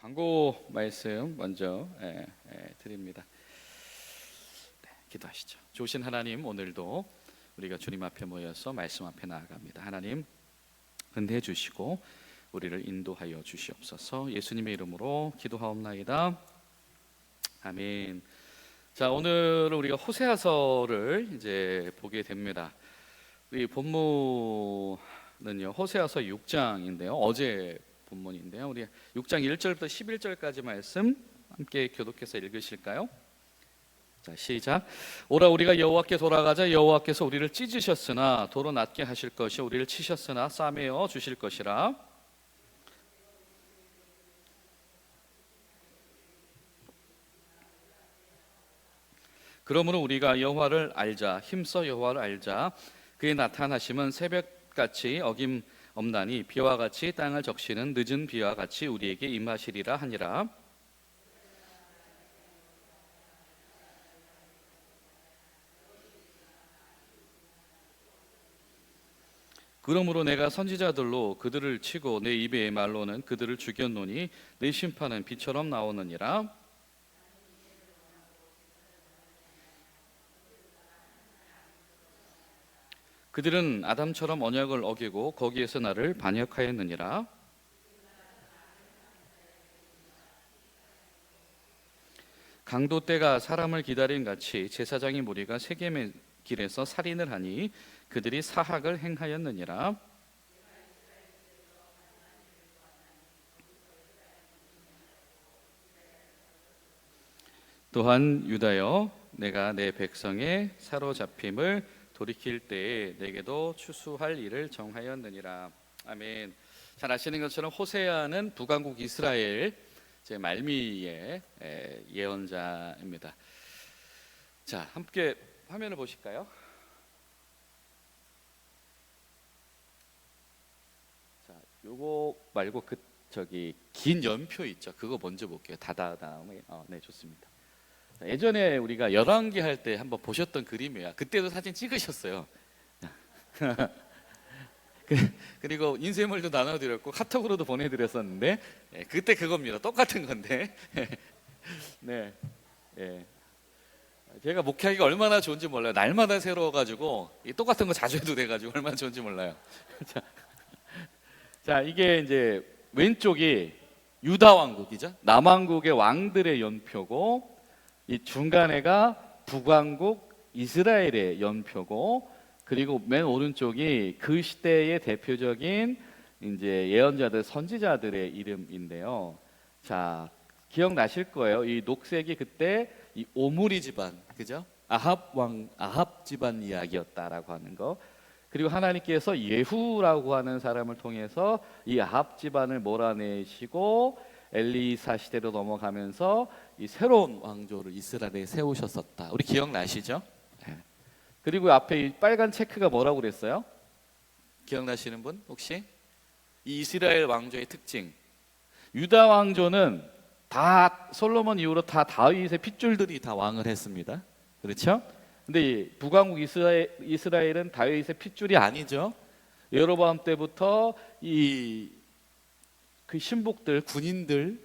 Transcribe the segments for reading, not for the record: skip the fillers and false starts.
광고 말씀 먼저 드립니다. 기도하시죠. 좋으신 하나님, 오늘도 우리가 주님 앞에 모여서 말씀 앞에 나아갑니다. 하나님, 은혜해 주시고 우리를 인도하여 주시옵소서. 예수님의 이름으로 기도하옵나이다. 아멘. 자, 오늘은 우리가 호세아서를 이제 보게 됩니다. 우리 본문은요, 호세아서 6장인데요. 어제 본문인데요. 우리 6장 1절부터 11절까지 말씀 함께 교독해서 읽으실까요? 자, 시작. 오라, 우리가 여호와께 돌아가자. 여호와께서 우리를 찢으셨으나 도로 낮게 하실 것이, 우리를 치셨으나 싸매어 주실 것이라. 그러므로 우리가 여호와를 알자. 힘써 여호와를 알자. 그의 나타나심은 새벽같이 어김없나니 비와 같이 땅을 적시는 늦은 비와 같이 우리에게 임하시리라 하니라. 그러므로 내가 선지자들로 그들을 치고 내 입의 말로는 그들을 죽였노니 내 심판은 비처럼 나오느니라. 그들은 아담처럼 언약을 어기고 거기에서 나를 반역하였느니라. 강도 때가 사람을 기다린 같이 제사장의 무리가 세겜의 길에서 살인을 하니 그들이 사학을 행하였느니라. 또한 유다여, 내가 내 백성의 사로잡힘을 돌이킬 때에 내게도 추수할 일을 정하였느니라. 아멘. 잘 아시는 것처럼 호세아는 북왕국 이스라엘 제 말미의 예언자입니다. 자, 함께 화면을 보실까요? 자, 요거 말고 긴 연표 있죠. 그거 먼저 볼게요. 다음에 네, 좋습니다. 예전에 우리가 열왕기 할 때 한번 보셨던 그림이에요. 그때도 사진 찍으셨어요. 그리고 인쇄물도 나눠드렸고 카톡으로도 보내드렸었는데 그때 그겁니다. 똑같은 건데. 네, 제가 목회하기가 얼마나 좋은지 몰라요. 날마다 새로워가지고 똑같은 거 자주 해도 돼가지고 얼마나 좋은지 몰라요. 자, 이게 이제 왼쪽이 유다 왕국이죠. 남왕국의 왕들의 연표고, 이 중간에가 북왕국 이스라엘의 연표고, 그리고 맨 오른쪽이 그 시대의 대표적인 이제 예언자들, 선지자들의 이름인데요. 자, 기억나실 거예요. 이 녹색이 그때 이 오므리 집안, 그죠? 아합 집안 이야기였다라고 하는 거. 그리고 하나님께서 예후라고 하는 사람을 통해서 이 아합 집안을 몰아내시고 엘리사 시대로 넘어가면서 이 새로운 왕조를 이스라엘에 세우셨었다. 우리 기억나시죠? 네. 그리고 앞에 이 빨간 체크가 뭐라고 그랬어요? 기억나시는 분 혹시? 이 이스라엘 왕조의 특징, 유다 왕조는 다 솔로몬 이후로 다 다윗의 핏줄들이 다 왕을 했습니다. 그렇죠? 근데 이 북왕국 이스라엘은 다윗의 핏줄이 아니죠. 여로보암 때부터 그 신복들, 군인들이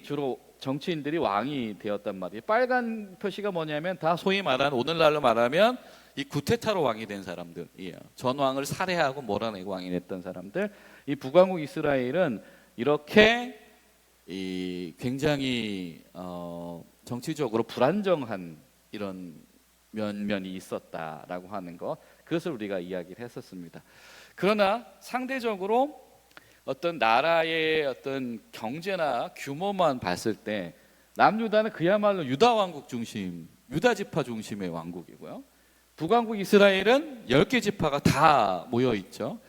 주로 정치인들이 왕이 되었단 말이에요. 빨간 표시가 뭐냐면 다 소위 말하는, 오늘날로 말하면 이 구테타로 왕이 된 사람들이에요. 전왕을 살해하고 몰아내고 왕이 됐던 사람들. 이 북왕국 이스라엘은 이렇게 굉장히 정치적으로 불안정한 이런 면면이 있었다라고 하는 거, 그것을 우리가 이야기를 했었습니다. 그러나 상대적으로 어떤 나라의 어떤 경제나 규모만 봤을 때 남유다는 그야말로 유다 왕국 중심, 유다 지파 중심의 왕국이고요. 북왕국 이스라엘은 10개 지파가 다 모여 있죠.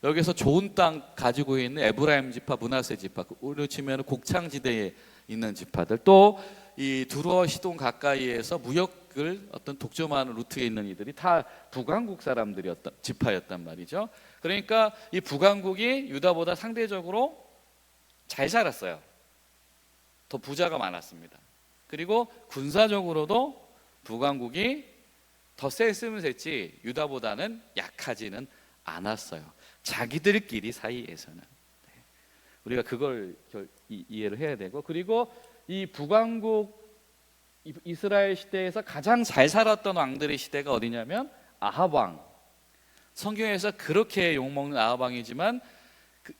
여기서 좋은 땅 가지고 있는 에브라임 지파, 므낫세 지파, 우리로 치면 곡창지대에 있는 지파들, 또 이 두루와 시돈 가까이에서 무역을 어떤 독점하는 루트에 있는 이들이 다 북왕국 지파였단 말이죠. 그러니까 이 북왕국이 유다보다 상대적으로 잘 살았어요. 더 부자가 많았습니다. 그리고 군사적으로도 북왕국이 더 셌으면 셌지 유다보다는 약하지는 않았어요. 자기들끼리 사이에서는. 우리가 그걸 이해를 해야 되고, 그리고 이 북왕국 이스라엘 시대에서 가장 잘 살았던 왕들의 시대가 어디냐면 아합 왕. 성경에서 그렇게 욕먹는 아합 왕이지만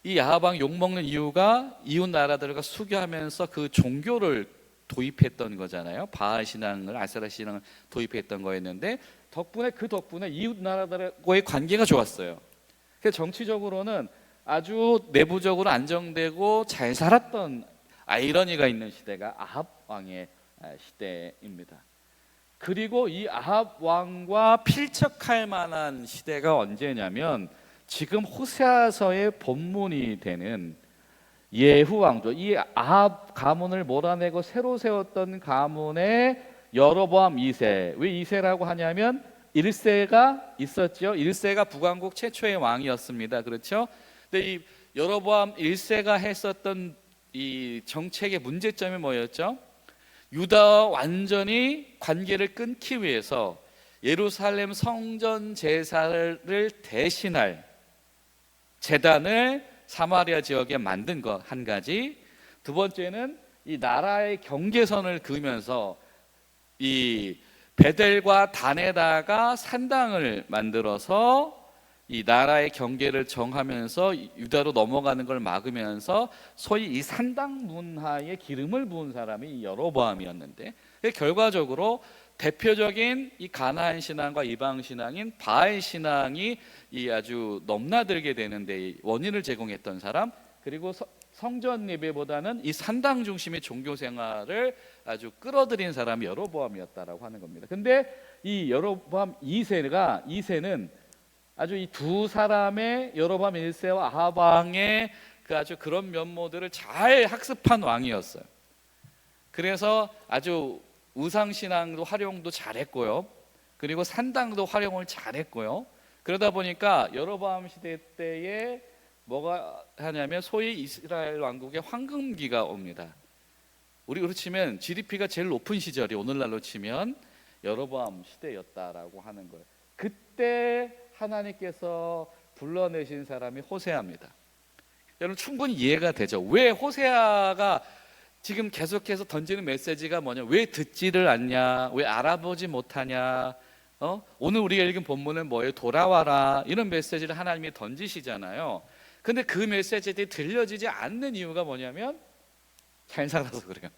이 아합 왕 욕먹는 이유가 이웃 나라들과 수교하면서 그 종교를 도입했던 거잖아요. 바알 신앙을, 아세라 신앙을 도입했던 거였는데 그 덕분에 이웃 나라들과의 관계가 좋았어요. 그래서 정치적으로는 아주 내부적으로 안정되고 잘 살았던 아이러니가 있는 시대가 아합 왕의 시대입니다. 그리고 이 아합 왕과 필적할 만한 시대가 언제냐면 지금 호세아서의 본문이 되는 예후 왕조, 이 아합 가문을 몰아내고 새로 세웠던 가문의 여로보암 2세. 왜 2세라고 하냐면 1세가 있었죠. 1세가 북왕국 최초의 왕이었습니다. 그렇죠? 근데 이 여로보암 1세가 했었던 이 정책의 문제점이 뭐였죠? 유다와 완전히 관계를 끊기 위해서 예루살렘 성전 제사를 대신할 제단을 사마리아 지역에 만든 것 한 가지. 두 번째는 이 나라의 경계선을 그으면서 이 베델과 단에다가 산당을 만들어서 이 나라의 경계를 정하면서 유다로 넘어가는 걸 막으면서 소위 이 산당 문화에 기름을 부은 사람이 여로보암이었는데, 결과적으로 대표적인 이 가나안 신앙과 이방 신앙인 바알 신앙이 이 아주 넘나들게 되는데 원인을 제공했던 사람, 그리고 성전 예배보다는 이 산당 중심의 종교 생활을 아주 끌어들인 사람이 여로보암이었다라고 하는 겁니다. 근데 이 여로보암 2세는 아주 이 두 사람의 여로보암 1세와 아합 왕의 그 아주 그런 면모들을 잘 학습한 왕이었어요. 그래서 아주 우상신앙도 활용도 잘했고요. 그리고 산당도 활용을 잘했고요. 그러다 보니까 여로보암 시대 때에 뭐가 하냐면 소위 이스라엘 왕국의 황금기가 옵니다. 우리로 치면 GDP가 제일 높은 시절이 오늘날로 치면 여로보암 시대였다라고 하는 거예요. 그때 하나님께서 불러내신 사람이 호세아입니다. 여러분 충분히 이해가 되죠? 왜 호세아가 지금 계속해서 던지는 메시지가 뭐냐? 왜 듣지를 않냐? 왜 알아보지 못하냐? 오늘 우리가 읽은 본문은 뭐예요? 돌아와라, 이런 메시지를 하나님이 던지시잖아요. 근데 그 메시지들이 들려지지 않는 이유가 뭐냐면 잘 살아서 그래요.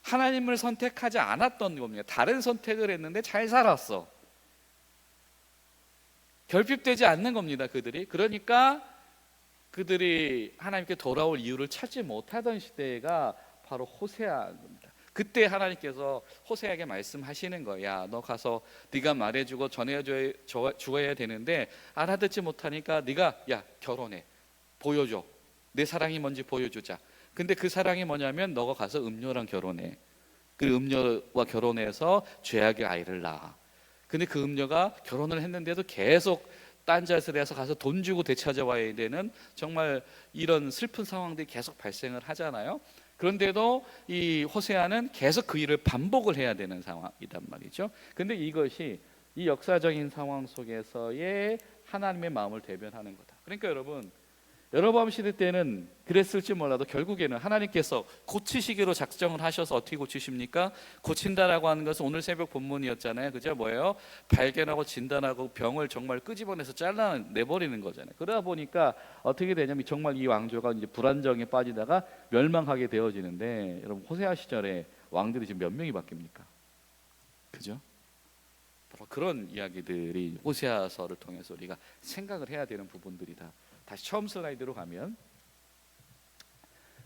하나님을 선택하지 않았던 겁니다. 다른 선택을 했는데 잘 살았어. 결핍되지 않는 겁니다, 그들이. 그러니까 그들이 하나님께 돌아올 이유를 찾지 못하던 시대가 바로 호세아입니다. 그때 하나님께서 호세아에게 말씀하시는 거야. 너 가서 네가 말해주고 전해줘야 되는데 알아듣지 못하니까 네가 결혼해, 보여줘. 내 사랑이 뭔지 보여주자. 근데 그 사랑이 뭐냐면 너가 가서 음녀랑 결혼해. 그 음녀와 결혼해서 죄악의 아이를 낳아. 근데 그 음녀가 결혼을 했는데도 계속 딴짓을 해서 가서 돈 주고 되찾아와야 되는 정말 이런 슬픈 상황들이 계속 발생을 하잖아요. 그런데도 이 호세아는 계속 그 일을 반복을 해야 되는 상황이란 말이죠. 근데 이것이 이 역사적인 상황 속에서의 하나님의 마음을 대변하는 거다. 그러니까 여로보암 시대 때는 그랬을지 몰라도 결국에는 하나님께서 고치시기로 작정을 하셔서 어떻게 고치십니까? 고친다라고 하는 것은 오늘 새벽 본문이었잖아요. 그죠? 뭐예요? 발견하고 진단하고 병을 정말 끄집어내서 잘라내버리는 거잖아요. 그러다 보니까 어떻게 되냐면 정말 이 왕조가 이제 불안정에 빠지다가 멸망하게 되어지는데, 여러분 호세아 시절에 왕들이 지금 몇 명이 바뀝니까? 그죠? 바로 그런 이야기들이 호세아서를 통해서 우리가 생각을 해야 되는 부분들이다. 다시 처음 슬라이드로 가면,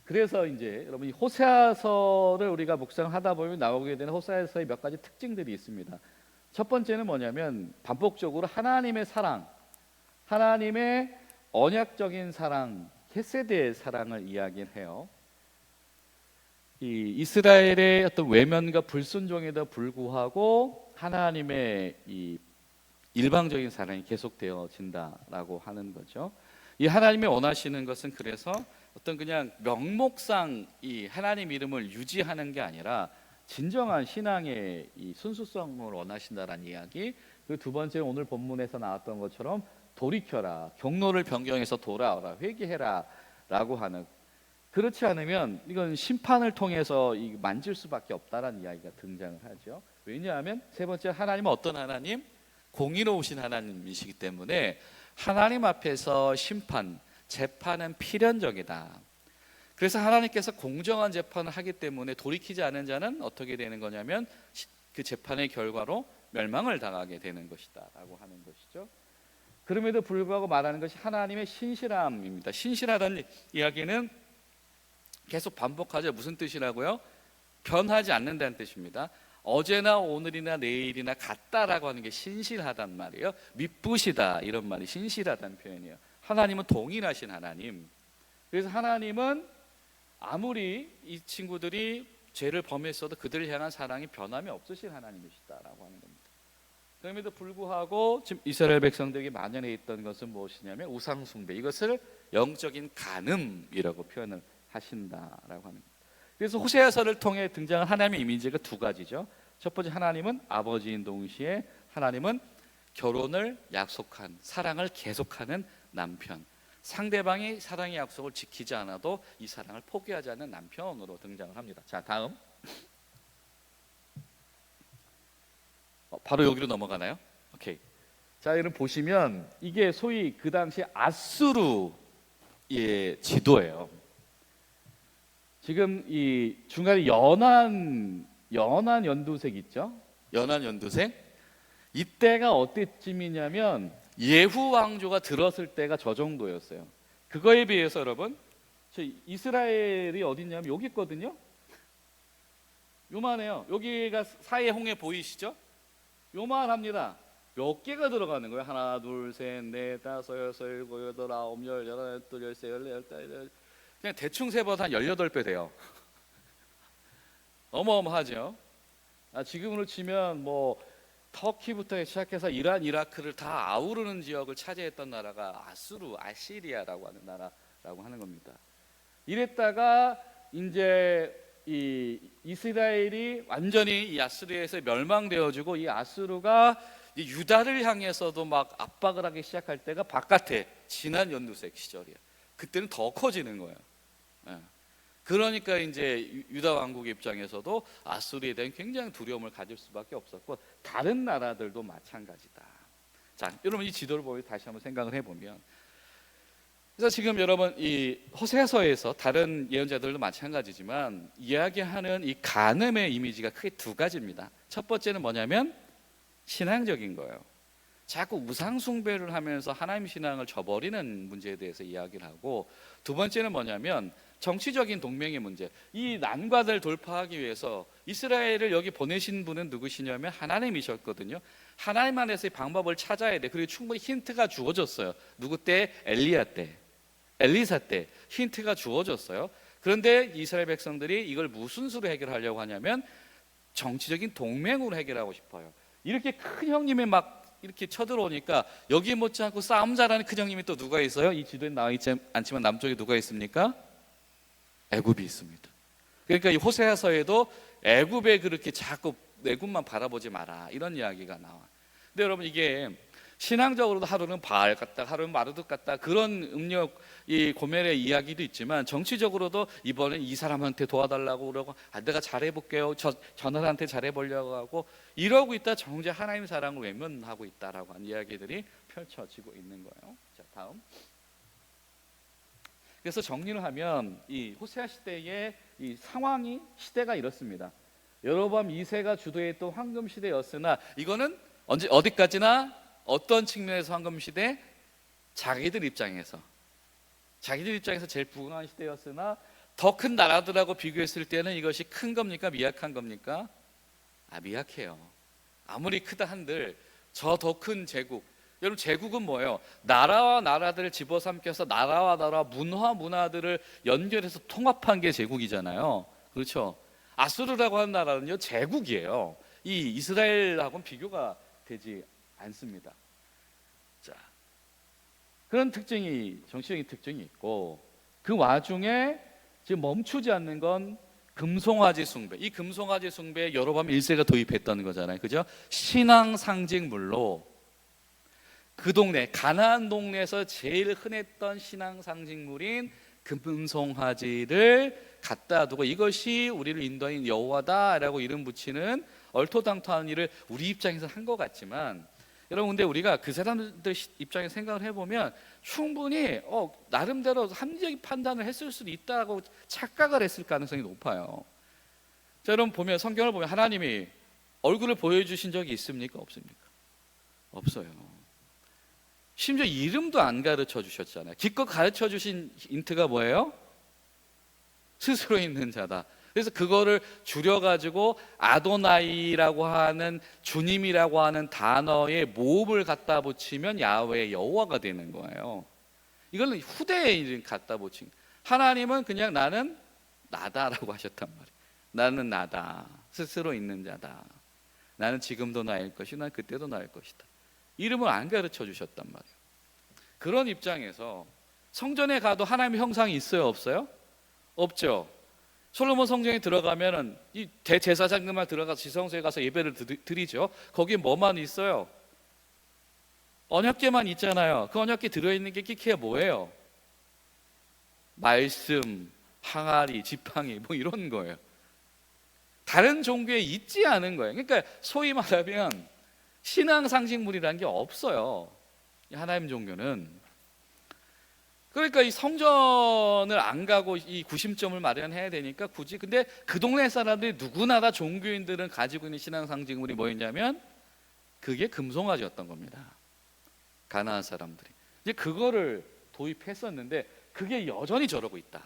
그래서 이제 여러분 이 호세아서를 우리가 묵상하다 보면 나오게 되는 호세아서의 몇 가지 특징들이 있습니다. 첫 번째는 뭐냐면 반복적으로 하나님의 사랑, 하나님의 언약적인 사랑, 헤세드의 사랑을 이야기해요. 이 이스라엘의 어떤 외면과 불순종에도 불구하고 하나님의 이 일방적인 사랑이 계속되어진다라고 하는 거죠. 이 하나님이 원하시는 것은 그래서 어떤 그냥 명목상 이 하나님 이름을 유지하는 게 아니라 진정한 신앙의 이 순수성을 원하신다라는 이야기. 그리고 두 번째 오늘 본문에서 나왔던 것처럼 돌이켜라, 경로를 변경해서 돌아와라, 회개해라 라고 하는, 그렇지 않으면 이건 심판을 통해서 만질 수밖에 없다라는 이야기가 등장을 하죠. 왜냐하면 세 번째, 하나님은 어떤 하나님? 공의로우신 하나님이시기 때문에 하나님 앞에서 심판, 재판은 필연적이다. 그래서 하나님께서 공정한 재판을 하기 때문에 돌이키지 않은 자는 어떻게 되는 거냐면 그 재판의 결과로 멸망을 당하게 되는 것이다 라고 하는 것이죠. 그럼에도 불구하고 말하는 것이 하나님의 신실함입니다. 신실하다는 이야기는 계속 반복하죠. 무슨 뜻이라고요? 변하지 않는다는 뜻입니다. 어제나 오늘이나 내일이나 같다라고 하는 게 신실하단 말이에요. 미쁘시다 이런 말이 신실하다는 표현이에요. 하나님은 동일하신 하나님. 그래서 하나님은 아무리 이 친구들이 죄를 범했어도 그들을 향한 사랑이 변함이 없으신 하나님이시다라고 하는 겁니다. 그럼에도 불구하고 지금 이스라엘 백성들에게 만연해 있던 것은 무엇이냐면 우상 숭배, 이것을 영적인 간음이라고 표현을 하신다라고 하는 겁니다. 그래서 호세아서를 통해 등장한 하나님의 이미지가 두 가지죠. 첫 번째, 하나님은 아버지인 동시에 하나님은 결혼을 약속한, 사랑을 계속하는 남편, 상대방이 사랑의 약속을 지키지 않아도 이 사랑을 포기하지 않는 남편으로 등장을 합니다. 자, 다음. 바로 여기로 넘어가나요? 오케이. 자, 여러분 보시면 이게 소위 그 당시 아수르의 지도예요. 지금 이 중간에 연한 연두색 있죠? 연한 연두색. 이때가 어때쯤이냐면 예후 왕조가 들었을 때가 저 정도였어요. 그거에 비해서 여러분, 이스라엘이 어딨냐면 여기 있거든요. 요만해요. 여기가 사해 홍해 보이시죠? 요만합니다. 몇 개가 들어가는 거예요? 하나, 둘, 셋, 넷, 다섯, 여섯, 일곱, 여덟, 아홉, 열, 열하나, 열둘, 열세, 열네, 열다섯, 그냥 대충 세봐도 한 18배 돼요. 어마어마하죠. 지금으로 치면 뭐 터키부터 시작해서 이란, 이라크를 다 아우르는 지역을 차지했던 나라가 아시리아라고 하는 나라라고 하는 겁니다. 이랬다가 이제 이 이스라엘이 완전히 이 아수르에서 멸망되어지고 이 아수르가 이 유다를 향해서도 막 압박을 하기 시작할 때가 바깥에 진한 연두색 시절이에요. 그때는 더 커지는 거예요. 그러니까 이제 유다 왕국의 입장에서도 아수르에 대한 굉장히 두려움을 가질 수밖에 없었고 다른 나라들도 마찬가지다. 자, 여러분 이 지도를 보고 다시 한번 생각을 해보면, 그래서 지금 여러분 이 호세아서에서 다른 예언자들도 마찬가지지만 이야기하는 이 간음의 이미지가 크게 두 가지입니다. 첫 번째는 뭐냐면 신앙적인 거예요. 자꾸 우상 숭배를 하면서 하나님 신앙을 저버리는 문제에 대해서 이야기를 하고, 두 번째는 뭐냐면 정치적인 동맹의 문제. 이 난관을 돌파하기 위해서 이스라엘을 여기 보내신 분은 누구시냐면 하나님이셨거든요. 하나님 안에서의 방법을 찾아야 돼. 그리고 충분히 힌트가 주어졌어요. 누구 때? 엘리야 때, 엘리사 때 힌트가 주어졌어요. 그런데 이스라엘 백성들이 이걸 무슨 수로 해결하려고 하냐면 정치적인 동맹으로 해결하고 싶어요. 이렇게 큰 형님이 막 이렇게 쳐들어오니까 여기 못지않고 싸움 잘하는 큰 형님이 또 누가 있어요? 이 지도에 나와 있지 않지만 남쪽에 누가 있습니까? 애굽이 있습니다. 그러니까 이 호세아서에도 애굽에 그렇게 자꾸 애굽만 바라보지 마라 이런 이야기가 나와. 근데 여러분 이게 신앙적으로도 하루는 바알 같다, 하루는 마르둑 같다, 그런 음력 이 고멜의 이야기도 있지만 정치적으로도 이번엔 이 사람한테 도와달라고 그러고 내가 잘해볼게요, 저 나라한테 잘해보려고 하고 이러고 있다 정작 하나님 사랑을 외면하고 있다라고 하는 이야기들이 펼쳐지고 있는 거예요. 자, 다음. 그래서 정리를 하면 이 호세아 시대의 이 상황이 시대가 이렇습니다. 여로보암 2세가 주도했던 황금 시대였으나 이거는 어디까지나 어떤 측면에서 황금 시대? 자기들 입장에서 제일 부강한 시대였으나 더 큰 나라들하고 비교했을 때는 이것이 큰 겁니까? 미약한 겁니까? 미약해요. 아무리 크다 한들 저 더 큰 제국, 여러분 제국은 뭐예요? 나라와 나라들을 집어삼켜서 나라와 나라 문화들을 연결해서 통합한 게 제국이잖아요. 그렇죠? 아수르라고 하는 나라는요 제국이에요. 이 이스라엘하고는 비교가 되지 않습니다. 자, 그런 정치적인 특징이 있고 그 와중에 지금 멈추지 않는 건 금송아지 숭배. 이 금송아지 숭배에 여로보암 1세가 도입했다는 거잖아요. 그죠? 신앙 상징물로 그 동네 가나안 동네에서 제일 흔했던 신앙 상징물인 금송아지를 갖다 두고 이것이 우리를 인도하는 여호와다라고 이름 붙이는 얼토당토한 일을 우리 입장에서 한 것 같지만, 여러분 근데 우리가 그 사람들 입장에서 생각을 해보면 충분히 나름대로 합리적인 판단을 했을 수도 있다고 착각을 했을 가능성이 높아요. 자, 여러분 보면 성경을 보면 하나님이 얼굴을 보여주신 적이 있습니까? 없습니까? 없어요. 심지어 이름도 안 가르쳐 주셨잖아요. 기껏 가르쳐 주신 힌트가 뭐예요? 스스로 있는 자다. 그래서 그거를 줄여가지고 아도나이라고 하는, 주님이라고 하는 단어에 모음을 갖다 붙이면 야훼 여호와가 되는 거예요. 이걸 후대에 갖다 붙인, 하나님은 그냥 나는 나다라고 하셨단 말이에요. 나는 나다, 스스로 있는 자다. 나는 지금도 나일 것이고 난 그때도 나일 것이다. 이름을 안 가르쳐 주셨단 말이에요. 그런 입장에서 성전에 가도 하나님의 형상이 있어요, 없어요? 없죠. 솔로몬 성전에 들어가면은 이 대제사장들만 들어가서 지성소에 가서 예배를 드리죠. 거기에 뭐만 있어요? 언약궤만 있잖아요. 그 언약궤 들어있는 게 끼키야 뭐예요? 말씀, 항아리, 지팡이 뭐 이런 거예요. 다른 종교에 있지 않은 거예요. 그러니까 소위 말하면 신앙 상징물이라는 게 없어요, 하나님 종교는. 그러니까 이 성전을 안 가고 이 구심점을 마련해야 되니까 굳이, 근데 그 동네 사람들이 누구나 다 종교인들은 가지고 있는 신앙 상징물이 뭐였냐면 그게 금송아지였던 겁니다. 가나안 사람들이 이제 그거를 도입했었는데 그게 여전히 저러고 있다.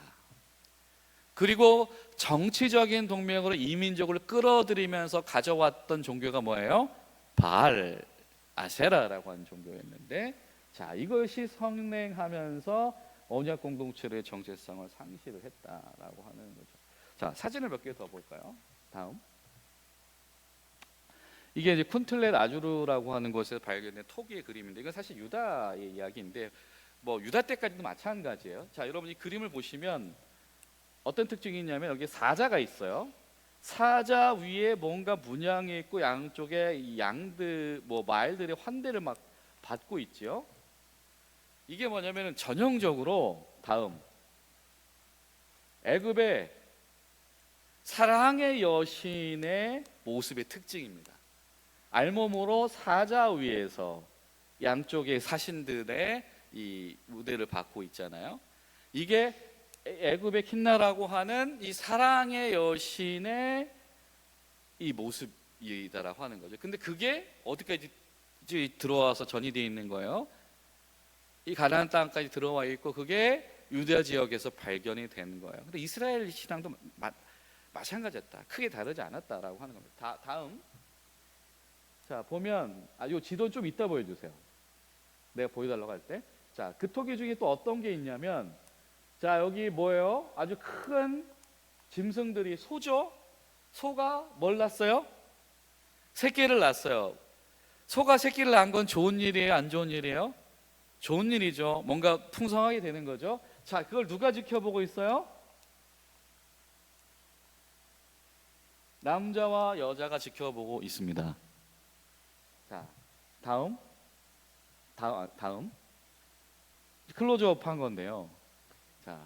그리고 정치적인 동맹으로 이민족을 끌어들이면서 가져왔던 종교가 뭐예요? 바알, 아세라라고 하는 종교였는데, 자, 이것이 성행하면서 언약 공동체의 정체성을 상실을 했다라고 하는 거죠. 자, 사진을 몇 개 더 볼까요? 다음. 이게 이제 쿤틀렛 아주르라고 하는 곳에서 발견된 토기의 그림인데, 이건 사실 유다의 이야기인데 뭐 유다 때까지도 마찬가지예요. 자, 여러분 이 그림을 보시면 어떤 특징이 있냐면 여기 사자가 있어요. 사자 위에 뭔가 문양이 있고 양쪽에 이 양들, 뭐 말들의 환대를 막 받고 있죠. 이게 뭐냐면은 전형적으로 다음 애굽의 사랑의 여신의 모습의 특징입니다. 알몸으로 사자 위에서 양쪽의 사신들의 이 무대를 받고 있잖아요. 이게 애굽의 킨나라고 하는 이 사랑의 여신의 이 모습이다라고 하는 거죠. 근데 그게 어디까지 들어와서 전이되어 있는 거예요? 이 가나안 땅까지 들어와 있고 그게 유다 지역에서 발견이 된 거예요. 근데 이스라엘 신앙도 마찬가지였다. 크게 다르지 않았다라고 하는 겁니다. 다음. 자, 보면 요 지도 좀 이따 보여주세요. 내가 보여달라고 할 때. 자, 그 토기 중에 또 어떤 게 있냐면, 자, 여기 뭐예요? 아주 큰 짐승들이, 소죠? 소가 뭘 낳았어요? 새끼를 낳았어요. 소가 새끼를 낳은 건 좋은 일이에요? 안 좋은 일이에요? 좋은 일이죠. 뭔가 풍성하게 되는 거죠. 자, 그걸 누가 지켜보고 있어요? 남자와 여자가 지켜보고 있습니다. 자, 다음 클로즈업 한 건데요. 자,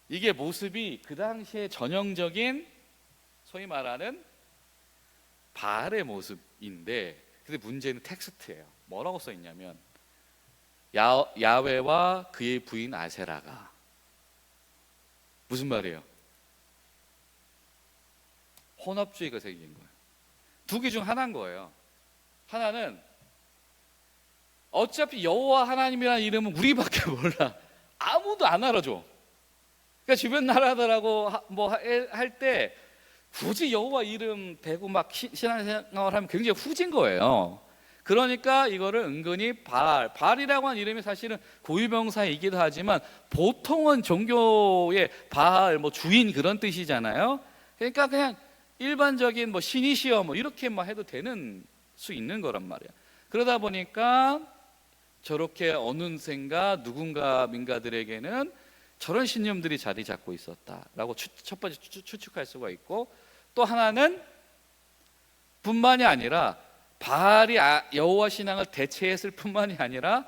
이게 모습이 그 당시에 전형적인 소위 말하는 바알의 모습인데, 근데 문제는 텍스트예요. 뭐라고 써 있냐면 야훼와 그의 부인 아세라가, 무슨 말이에요? 혼합주의가 생긴 거예요. 두 개 중 하나인 거예요. 하나는 어차피 여호와 하나님이라는 이름은 우리밖에 몰라. 아무도 안 알아줘. 그러니까 주변 나라들하고 뭐 할 때 굳이 여호와 이름 대고 막 신앙생활 하면 굉장히 후진 거예요. 그러니까 이거를 은근히 바알이라고 하는 이름이 사실은 고유명사이기도 하지만 보통은 종교의 바알, 뭐 주인 그런 뜻이잖아요. 그러니까 그냥 일반적인 뭐 신이시여 뭐 이렇게만 해도 되는 수 있는 거란 말이에요. 그러다 보니까 저렇게 어느샌가 누군가 민가들에게는 저런 신념들이 자리 잡고 있었다라고 첫 번째 추측할 수가 있고, 또 하나는 뿐만이 아니라 바알이 여호와 신앙을 대체했을 뿐만이 아니라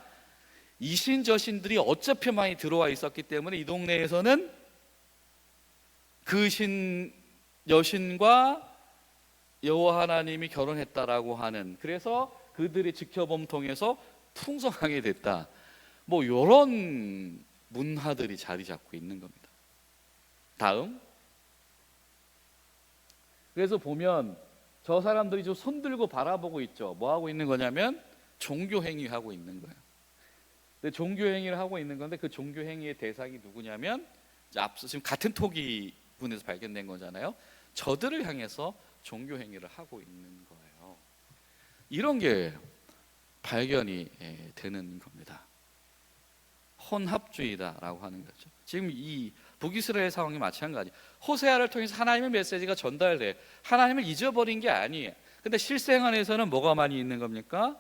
이신 저신들이 어차피 많이 들어와 있었기 때문에 이 동네에서는 그 여신과 여호와 하나님이 결혼했다라고 하는, 그래서 그들의 지켜봄 통해서 풍성하게 됐다, 뭐 이런 문화들이 자리 잡고 있는 겁니다. 다음. 그래서 보면 저 사람들이 좀 손들고 바라보고 있죠. 뭐 하고 있는 거냐면 종교 행위 하고 있는 거예요. 근데 종교 행위를 하고 있는 건데 그 종교 행위의 대상이 누구냐면 앞서 지금 같은 토기군에서 발견된 거잖아요. 저들을 향해서 종교 행위를 하고 있는 거예요. 이런 게 발견이 되는 겁니다. 혼합주의다라고 하는 거죠. 지금 이 북이스라엘 상황이 마찬가지. 호세아를 통해서 하나님의 메시지가 전달돼. 하나님을 잊어버린 게 아니에요. 근데 실생활에서는 뭐가 많이 있는 겁니까?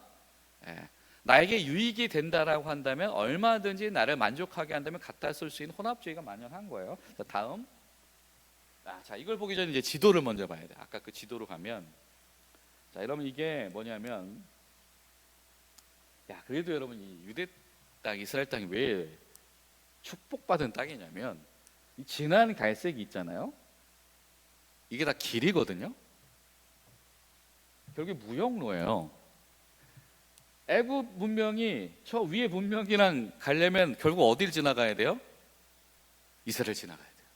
나에게 유익이 된다라고 한다면, 얼마든지 나를 만족하게 한다면 갖다 쓸 수 있는 혼합주의가 만연한 거예요. 자, 다음. 자, 이걸 보기 전에 이제 지도를 먼저 봐야 돼. 아까 그 지도로 가면, 자, 여러분 이게 뭐냐면, 그래도 여러분 이 유대 땅, 이스라엘 땅이 왜 축복받은 땅이냐면, 이 진한 갈색이 있잖아요. 이게 다 길이거든요. 결국 무역로예요. 애굽 문명이 저 위에 문명이랑 가려면 결국 어디를 지나가야 돼요? 이스라엘 지나가야 돼요.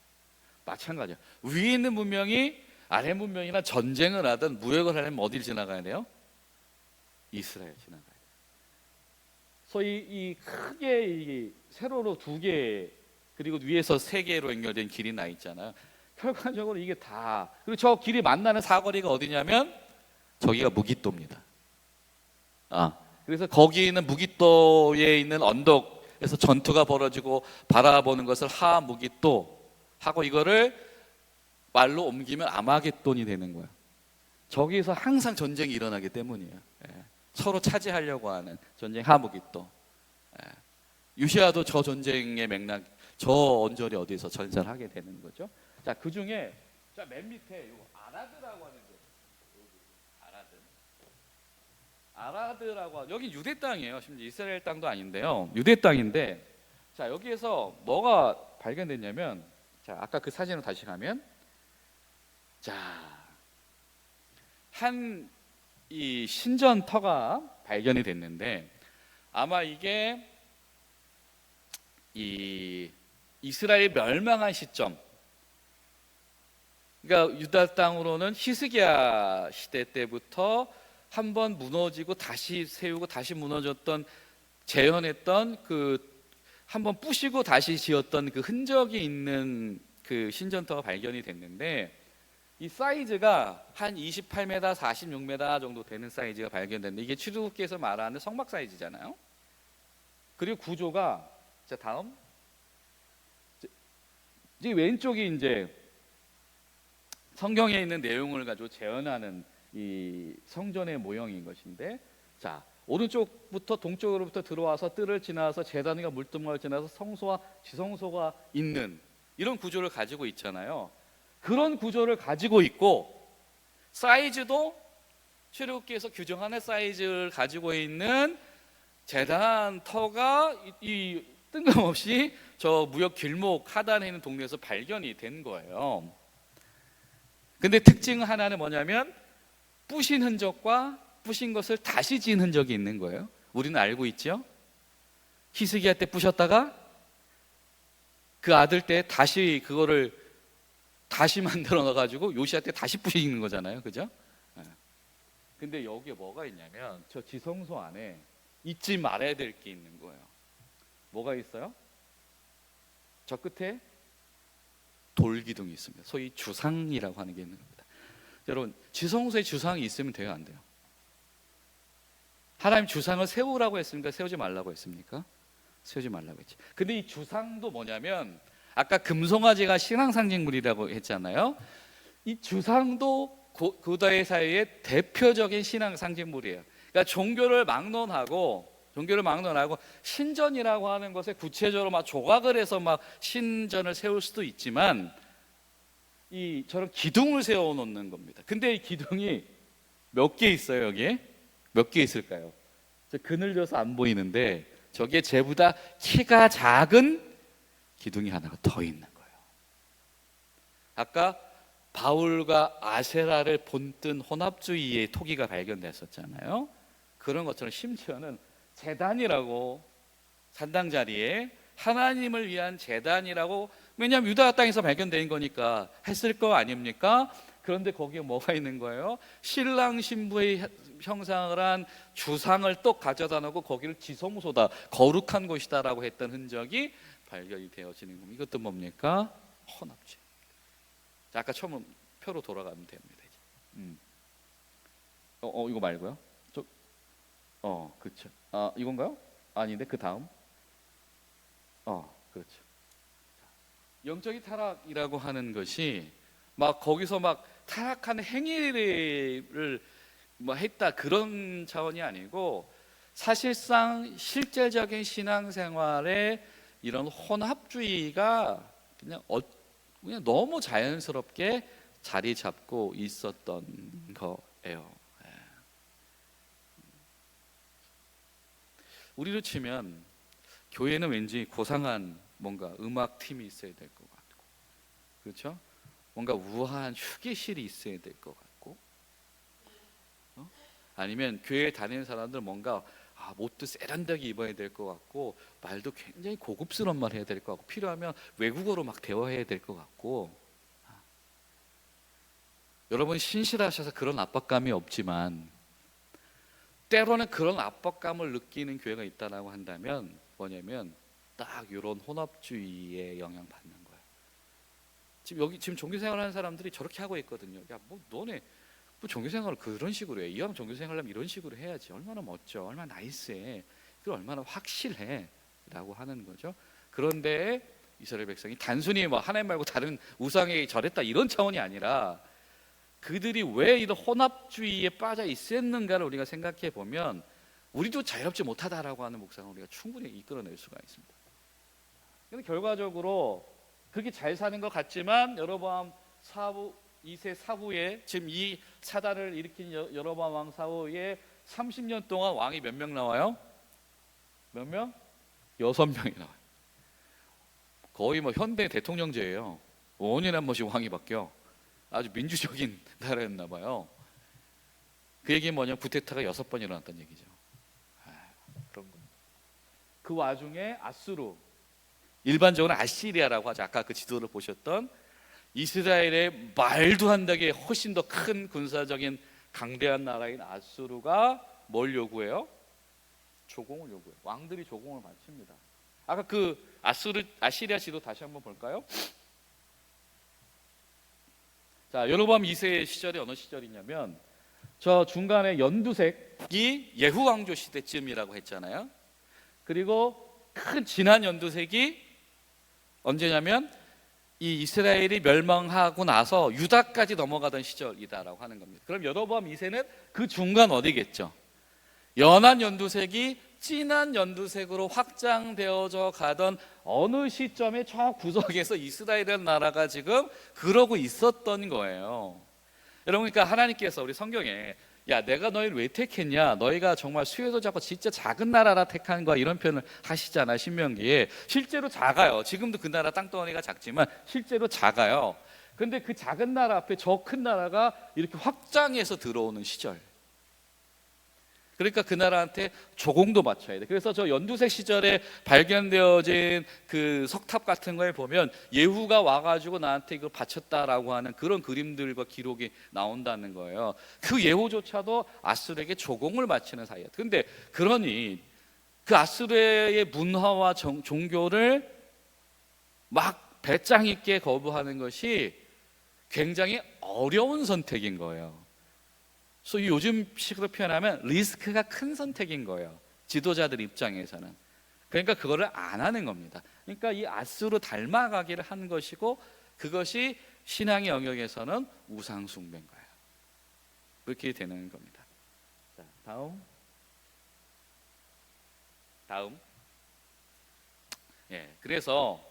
마찬가지야. 위에 있는 문명이 아래 문명이나 전쟁을 하든 무역을 하려면 어디를 지나가야 돼요? 이스라엘 지나가야 돼요. 소위 이 크게 이 세로로 2개, 그리고 위에서 3개로 연결된 길이 나 있잖아요. 결과적으로 이게 다, 그리고 저 길이 만나는 사거리가 어디냐면 저기가 무깃도입니다. 그래서 거기 있는 무깃도에 있는 언덕에서 전투가 벌어지고 바라보는 것을 하무깃도 하고, 이거를 말로 옮기면 아마겟돈이 되는 거예요. 저기서 항상 전쟁이 일어나기 때문이에요. 서로 차지하려고 하는 전쟁, 하무깃도. 유시아도 저 전쟁의 맥락, 저 언저리 어디서 전살하게 되는 거죠. 자, 그 중에 맨 밑에 요 아라드라고 하는 게, 아라드라고, 여기 유대 땅이에요. 심지어 이스라엘 땅도 아닌데요, 유대 땅인데, 자, 여기에서 뭐가 발견됐냐면, 자, 아까 그 사진으로 다시 가면, 자, 한 이 신전터가 발견이 됐는데, 아마 이게 이 이스라엘 멸망한 시점, 그러니까 유다 땅으로는 히스기야 시대 때부터 한번 무너지고 다시 세우고 다시 무너졌던, 재현했던, 그 한번 부시고 다시 지었던 그 흔적이 있는 그 신전터가 발견이 됐는데, 이 사이즈가 한 28m, 46m 정도 되는 사이즈가 발견됐는데, 이게 출애굽기에서 말하는 성막 사이즈잖아요. 그리고 구조가, 자, 다음. 이 왼쪽이 이제 성경에 있는 내용을 가지고 재현하는 이 성전의 모형인 것인데, 자, 오른쪽부터 동쪽으로부터 들어와서 뜰을 지나서 제단과 물두멍을 지나서 성소와 지성소가 있는 이런 구조를 가지고 있잖아요. 그런 구조를 가지고 있고, 사이즈도 출애굽기에서 규정하는 사이즈를 가지고 있는 제단터가 이 뜬금없이 저 무역 길목 하단에 있는 동네에서 발견이 된 거예요. 근데 특징 하나는 뭐냐면, 부신 흔적과 부신 것을 다시 지은 흔적이 있는 거예요. 우리는 알고 있죠? 히스기야 때 부셨다가 그 아들 때 다시 그거를 다시 만들어 놔가지고 요시야 때 다시 부시는 거잖아요, 그죠? 근데 여기에 뭐가 있냐면, 저 지성소 안에 잊지 말아야 될 게 있는 거예요. 뭐가 있어요? 저 끝에 돌기둥이 있습니다. 소위 주상이라고 하는 게 있는 겁니다. 여러분, 지성소에 주상이 있으면 돼요, 안 돼요? 하나님 주상을 세우라고 했습니까? 세우지 말라고 했습니까? 세우지 말라고 했지. 근데 이 주상도 뭐냐면, 아까 금송아지가 신앙 상징물이라고 했잖아요. 이 주상도 고대 사회의 대표적인 신앙 상징물이에요. 그러니까 종교를 막론하고 신전이라고 하는 것에 구체적으로 막 조각을 해서 막 신전을 세울 수도 있지만, 이 저런 기둥을 세워 놓는 겁니다. 근데 이 기둥이 몇 개 있어요, 여기에? 몇 개 있을까요? 저 그늘져서 안 보이는데 저게 쟤보다 키가 작은 기둥이 하나가 더 있는 거예요. 아까 바울과 아세라를 본뜬 혼합주의의 토기가 발견됐었잖아요. 그런 것처럼 심지어는 제단이라고, 산당 자리에 하나님을 위한 제단이라고, 왜냐하면 유다 땅에서 발견된 거니까 했을 거 아닙니까? 그런데 거기에 뭐가 있는 거예요? 신랑 신부의 형상을 한 주상을 또 가져다 놓고 거기를 지성소다, 거룩한 곳이다 라고 했던 흔적이 발견이 되어지는 겁니다. 이것도 뭡니까? 혼합주의. 자, 아까 처음 표로 돌아가면 됩니다. 이거 말고요. 그렇죠. 이건가요? 아닌데 그 다음. 그렇죠. 영적인 타락이라고 하는 것이 막 거기서 막 타락한 행위를 뭐 했다 그런 차원이 아니고, 사실상 실제적인 신앙생활에 이런 혼합주의가 그냥 너무 자연스럽게 자리 잡고 있었던 거예요. 우리로 치면 교회는 왠지 고상한 뭔가 음악 팀이 있어야 될 것 같고, 그렇죠? 뭔가 우아한 휴게실이 있어야 될 것 같고, 아니면 교회에 다니는 사람들 뭔가 옷도 세련되게 입어야 될 것 같고, 말도 굉장히 고급스러운 말 해야 될 것 같고, 필요하면 외국어로 막 대화해야 될 것 같고. 여러분 신실하셔서 그런 압박감이 없지만 때로는 그런 압박감을 느끼는 교회가 있다라고 한다면 뭐냐면 딱 이런 혼합주의에 영향받는 거예요. 지금 종교생활하는 사람들이 저렇게 하고 있거든요. 야, 뭐 너네 뭐 종교생활을 그런 식으로 해? 이왕 종교생활하면 이런 식으로 해야지. 얼마나 멋져, 얼마나 나이스해, 그리고 얼마나 확실해 라고 하는 거죠. 그런데 이스라엘 백성이 단순히 뭐 하나님 말고 다른 우상에 절했다 이런 차원이 아니라, 그들이 왜 이런 혼합주의에 빠져 있었는가를 우리가 생각해 보면 우리도 자유롭지 못하다라고 하는 묵상을 우리가 충분히 이끌어낼 수가 있습니다. 근데 결과적으로 그렇게 잘 사는 것 같지만 여로보암 2세 사후에, 지금 이 사단을 일으킨 여로보암 왕 사후에 30년 동안 왕이 몇 명 나와요? 몇 명? 6명이 나와요. 거의 뭐 현대 대통령제예요. 5년에 한 번씩 왕이 바뀌어. 아주 민주적인 나라였나 봐요. 그 얘기는 뭐냐, 구테타가 6번 일어났다는 얘기죠. 그런 거. 그 와중에 아수르, 일반적으로 아시리아라고 하죠. 아까 그 지도를 보셨던 이스라엘의 말도 안 되게 훨씬 더 큰 군사적인 강대한 나라인 아수르가 뭘 요구해요? 조공을 요구해요. 왕들이 조공을 바칩니다. 아까 그 아시리아 지도 다시 한번 볼까요? 자, 여로보암 2세 시절이 어느 시절이냐면 저 중간에 연두색이 예후 왕조 시대쯤이라고 했잖아요. 그리고 큰 진한 연두색이 언제냐면 이 이스라엘이 멸망하고 나서 유다까지 넘어가던 시절이다라고 하는 겁니다. 그럼 여로보암 2세는 그 중간 어디겠죠? 연한 연두색이 진한 연두색으로 확장되어져 가던 어느 시점에 저 구석에서 이스라엘이라는 나라가 지금 그러고 있었던 거예요. 여러분, 그러니까 하나님께서 우리 성경에 야, 내가 너희를 왜 택했냐, 너희가 정말 수혜도 작고 진짜 작은 나라라 택한 거야, 이런 표현을 하시잖아요. 신명기에. 실제로 작아요. 지금도 그 나라 땅덩어리가 작지만 실제로 작아요. 근데 그 작은 나라 앞에 저 큰 나라가 이렇게 확장해서 들어오는 시절, 그러니까 그 나라한테 조공도 바쳐야 돼. 그래서 저 연두색 시절에 발견되어진 그 석탑 같은 거에 보면 예후가 와가지고 나한테 이걸 바쳤다라고 하는 그런 그림들과 기록이 나온다는 거예요. 그 예후조차도 아수르에게 조공을 바치는 사이였다. 근데 그러니 그 아수르의 문화와 종교를 막 배짱 있게 거부하는 것이 굉장히 어려운 선택인 거예요. 그래서 요즘 식으로 표현하면 리스크가 큰 선택인 거예요. 지도자들 입장에서는. 그러니까 그거를 안 하는 겁니다. 그러니까 이 아수르 닮아가기를 하는 것이고, 그것이 신앙의 영역에서는 우상 숭배인 거예요. 그렇게 되는 겁니다. 자, 다음. 그래서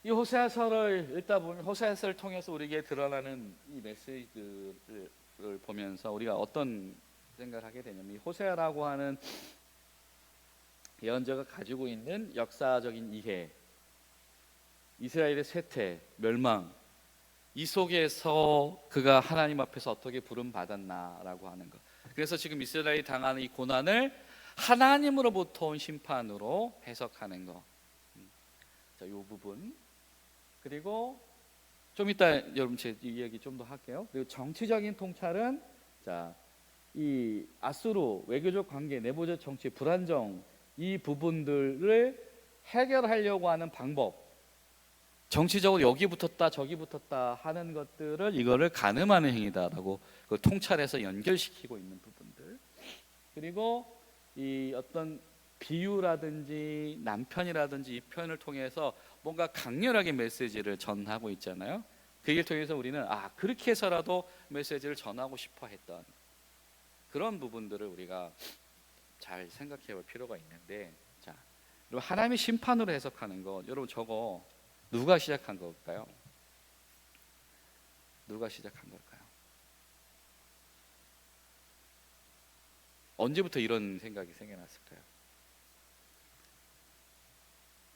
이 호세아서를 읽다 보면 호세아서를 통해서 우리에게 드러나는 이 메시지들을 보면서 우리가 어떤 생각을 하게 되냐면 이 호세아라고 하는 예언자가 가지고 있는 역사적인 이해, 이스라엘의 쇠퇴, 멸망, 이 속에서 그가 하나님 앞에서 어떻게 부름받았나라고 하는 것. 그래서 지금 이스라엘이 당하는 이 고난을 하나님으로부터 온 심판으로 해석하는 것. 자, 이 부분. 그리고 좀 이따 여러분 제 이야기 좀 더 할게요. 그리고 정치적인 통찰은 자, 이 아수르 외교적 관계, 내부적 정치 불안정 이 부분들을 해결하려고 하는 방법. 정치적으로 여기 붙었다 저기 붙었다 하는 것들을 이거를 가늠하는 행위다라고 그 통찰해서 연결시키고 있는 부분들. 그리고 이 어떤 비유라든지 남편이라든지 이 표현을 통해서 뭔가 강렬하게 메시지를 전하고 있잖아요. 그 일 통해서 우리는 그렇게 해서라도 메시지를 전하고 싶어 했던 그런 부분들을 우리가 잘 생각해 볼 필요가 있는데, 자, 여러분 하나님의 심판으로 해석하는 거, 여러분 저거 누가 시작한 걸까요? 누가 시작한 걸까요? 언제부터 이런 생각이 생겨났을까요?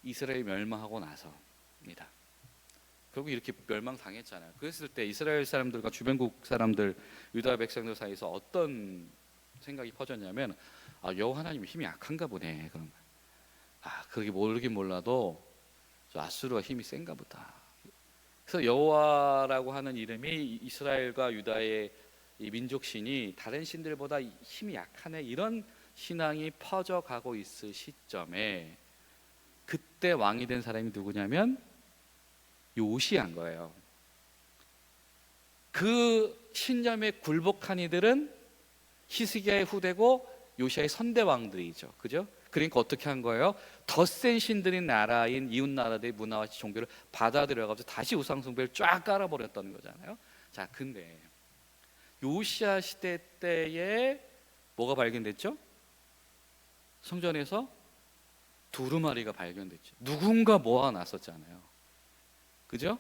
이스라엘이 멸망하고 나서입니다. 결국 이렇게 멸망당했잖아요. 그랬을 때 이스라엘 사람들과 주변국 사람들, 유다 백성들 사이에서 어떤 생각이 퍼졌냐면 여호와 하나님 힘이 약한가 보네. 그런 거예요. 그렇게 모르긴 몰라도 저 아수르가 힘이 센가 보다. 그래서 여호와라고 하는 이름이 이스라엘과 유다의 이 민족 신이 다른 신들보다 힘이 약하네, 이런 신앙이 퍼져가고 있을 시점에 그때 왕이 된 사람이 누구냐면 요시야인 거예요. 그 신념에 굴복한 이들은 히스기야의 후대고 요시야의 선대왕들이죠. 그죠? 그러니까 어떻게 한 거예요? 더 센 신들인 나라인 이웃 나라들의 문화와 종교를 받아들여가지고 다시 우상 숭배를 쫙 깔아버렸다는 거잖아요. 자, 근데 요시야 시대 때에 뭐가 발견됐죠? 성전에서 두루마리가 발견됐죠. 누군가 모아놨었잖아요. 그죠?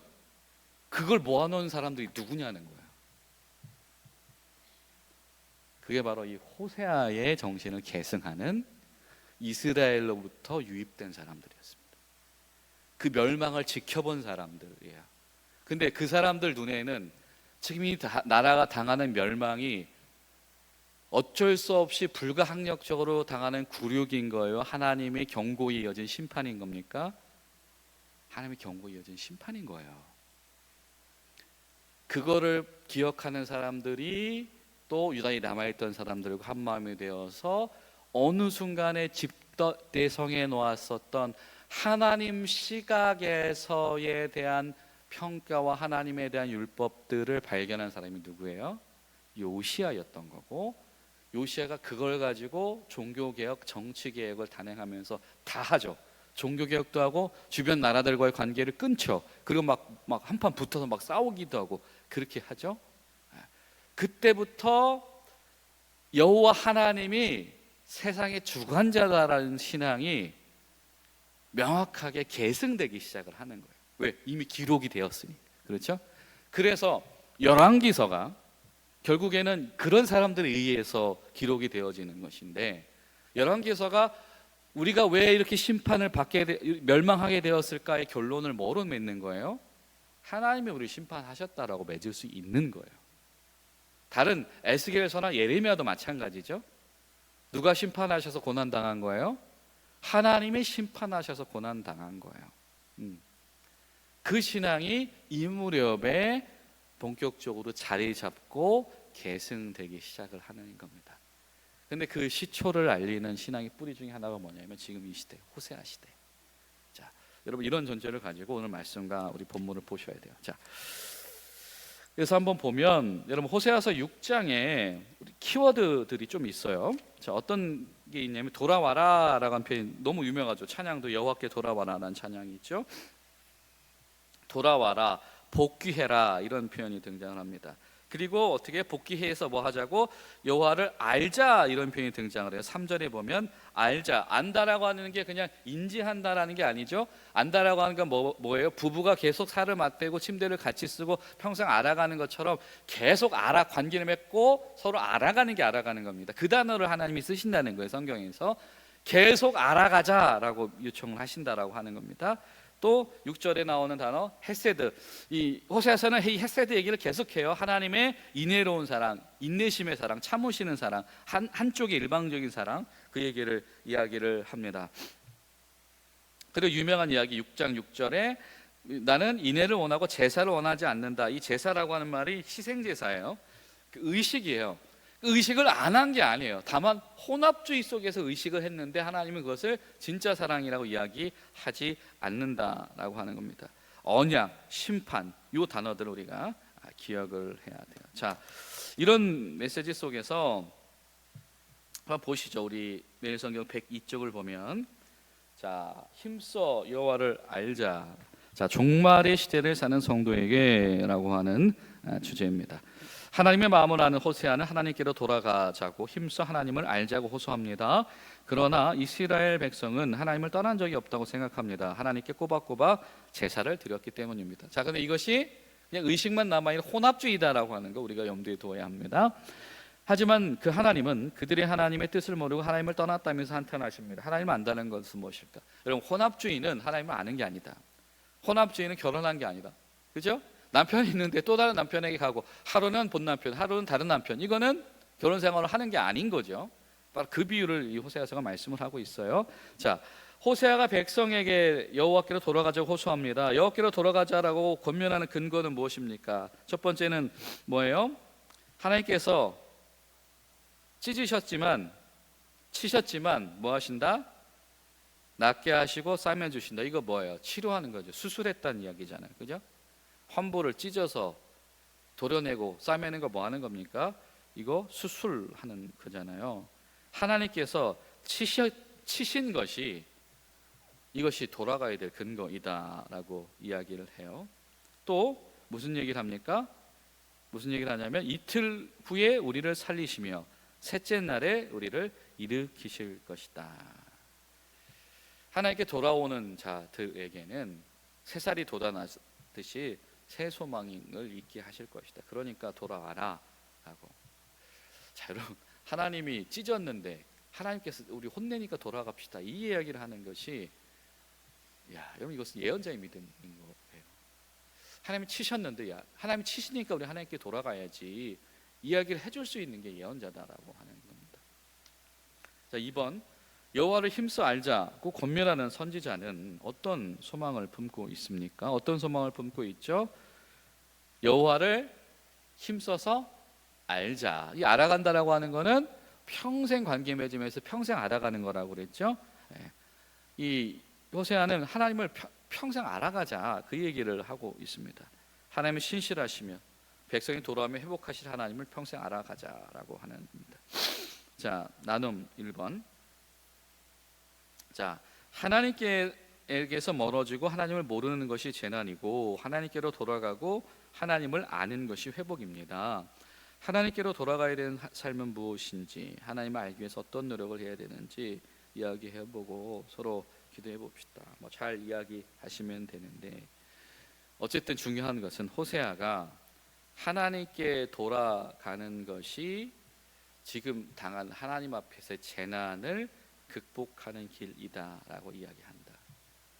그걸 모아놓은 사람들이 누구냐는 거예요. 그게 바로 이 호세아의 정신을 계승하는 이스라엘로부터 유입된 사람들이었습니다. 그 멸망을 지켜본 사람들이에요. 근데 그 사람들 눈에는 지금 이 나라가 당하는 멸망이 어쩔 수 없이 불가항력적으로 당하는 굴욕인 거예요? 하나님의 경고에 이어진 심판인 겁니까? 하나님의 경고에 이어진 심판인 거예요. 그거를 기억하는 사람들이 또 유다에 남아있던 사람들과 한마음이 되어서 어느 순간에 집대성에 놓았었던 하나님 시각에서에 대한 평가와 하나님에 대한 율법들을 발견한 사람이 누구예요? 요시야였던 거고, 요시야가 그걸 가지고 종교개혁, 정치개혁을 단행하면서 다 하죠. 종교개혁도 하고 주변 나라들과의 관계를 끊죠. 그리고 막 한판 붙어서 막 싸우기도 하고 그렇게 하죠. 그때부터 여호와 하나님이 세상의 주관자다라는 신앙이 명확하게 계승되기 시작을 하는 거예요. 왜? 이미 기록이 되었으니. 그렇죠? 그래서 열왕기서가 결국에는 그런 사람들에 의해서 기록이 되어지는 것인데, 열왕기서가 우리가 왜 이렇게 심판을 멸망하게 되었을까의 결론을 뭐로 맺는 거예요? 하나님이 우리 심판하셨다라고 맺을 수 있는 거예요. 다른 에스겔서나 예레미야도 마찬가지죠. 누가 심판하셔서 고난당한 거예요? 하나님이 심판하셔서 고난당한 거예요. 그 신앙이 이 무렵에 본격적으로 자리 잡고 계승되기 시작을 하는 겁니다. 근데 그 시초를 알리는 신앙의 뿌리 중에 하나가 뭐냐면 지금 이 시대, 호세아 시대. 자, 여러분 이런 전제를 가지고 오늘 말씀과 우리 본문을 보셔야 돼요. 자, 그래서 한번 보면 여러분 호세아서 6장에 키워드들이 좀 있어요. 자, 어떤 게 있냐면 돌아와라라고 하는 표현이 너무 유명하죠. 찬양도 여호와께 돌아와라라는 찬양이 있죠. 돌아와라, 복귀해라, 이런 표현이 등장을 합니다. 그리고 어떻게 복귀해서 뭐 하자고? 여호와를 알자, 이런 표현이 등장을 해요. 3절에 보면 알자, 안다라고 하는 게 그냥 인지한다라는 게 아니죠. 안다라고 하는 건 뭐예요? 부부가 계속 살을 맞대고 침대를 같이 쓰고 평생 알아가는 것처럼 계속 관계를 맺고 서로 알아가는 게 알아가는 겁니다. 그 단어를 하나님이 쓰신다는 거예요. 성경에서 계속 알아가자라고 요청을 하신다라고 하는 겁니다. 또 6절에 나오는 단어 헤세드, 이 호세아서는 이 헤세드 얘기를 계속해요. 하나님의 인애로운 사랑, 인내심의 사랑, 참으시는 사랑, 한쪽의 일방적인 사랑, 그 얘기를 이야기를 합니다. 그리고 유명한 이야기 6장 6절에 나는 인애를 원하고 제사를 원하지 않는다. 이 제사라고 하는 말이 희생제사예요. 그 의식이에요. 의식을 안 한 게 아니에요. 다만 혼합주의 속에서 의식을 했는데 하나님은 그것을 진짜 사랑이라고 이야기하지 않는다라고 하는 겁니다. 언약, 심판, 이 단어들을 우리가 기억을 해야 돼요. 자, 이런 메시지 속에서 한번 보시죠. 우리 매일성경 102쪽을 보면, 자, 힘써 여호와를 알자. 자, 종말의 시대를 사는 성도에게라고 하는 주제입니다. 하나님의 마음을 아는 호세아는 하나님께로 돌아가자고 힘써 하나님을 알자고 호소합니다. 그러나 이스라엘 백성은 하나님을 떠난 적이 없다고 생각합니다. 하나님께 꼬박꼬박 제사를 드렸기 때문입니다. 자, 그런데 이것이 그냥 의식만 남아있는 혼합주의다라고 하는 거 우리가 염두에 둬야 합니다. 하지만 그 하나님은 그들의 하나님의 뜻을 모르고 하나님을 떠났다면서 한탄하십니다. 하나님을 안다는 것은 무엇일까? 여러분, 혼합주의는 하나님을 아는 게 아니다. 혼합주의는 결혼한 게 아니다. 그죠? 남편이 있는데 또 다른 남편에게 가고, 하루는 본 남편, 하루는 다른 남편, 이거는 결혼 생활을 하는 게 아닌 거죠. 바로 그 비유를 이 호세아서가 말씀을 하고 있어요. 자, 호세아가 백성에게 여호와께로 돌아가자고 호소합니다. 여호와께로 돌아가자라고 권면하는 근거는 무엇입니까? 첫 번째는 뭐예요? 하나님께서 찢으셨지만, 치셨지만 뭐 하신다? 낫게 하시고 싸매 주신다. 이거 뭐예요? 치료하는 거죠. 수술했다는 이야기잖아요. 그죠? 환부를 찢어서 도려내고 싸매는 거 뭐 하는 겁니까? 이거 수술하는 거잖아요. 하나님께서 치신 것이, 이것이 돌아가야 될 근거이다라고 이야기를 해요. 또 무슨 얘기를 합니까? 무슨 얘기를 하냐면 이틀 후에 우리를 살리시며 셋째 날에 우리를 일으키실 것이다. 하나님께 돌아오는 자들에게는 새살이 돋아나듯이 새 소망을 있게 하실 것이다. 그러니까 돌아와라 라고. 자, 여러분, 하나님이 찢었는데 하나님께서 우리 혼내니까 돌아갑시다, 이 이야기를 하는 것이, 여러분, 이것은 예언자의 믿음인 거예요. 하나님이 치셨는데, 하나님이 치시니까 우리 하나님께 돌아가야지, 이야기를 해줄 수 있는 게 예언자다라고 하는 겁니다. 자, 2번, 여호와를 힘써 알자고 권면하는 선지자는 어떤 소망을 품고 있습니까? 어떤 소망을 품고 있죠? 여호와를 힘써서 알자. 이 알아간다라고 하는 거는 평생 관계 맺으면서 평생 알아가는 거라고 그랬죠. 이 호세아는 하나님을 평생 알아가자, 그 얘기를 하고 있습니다. 하나님은 신실하시며 백성이 돌아오며 회복하실 하나님을 평생 알아가자라고 하는 겁니다. 자, 나눔 1번. 자, 하나님께서 멀어지고 하나님을 모르는 것이 재난이고, 하나님께로 돌아가고 하나님을 아는 것이 회복입니다. 하나님께로 돌아가야 되는 삶은 무엇인지, 하나님을 알기 위해서 어떤 노력을 해야 되는지 이야기해보고 서로 기도해 봅시다. 잘 이야기하시면 되는데, 어쨌든 중요한 것은 호세아가 하나님께 돌아가는 것이 지금 당한 하나님 앞에서의 재난을 극복하는 길이다라고 이야기한다.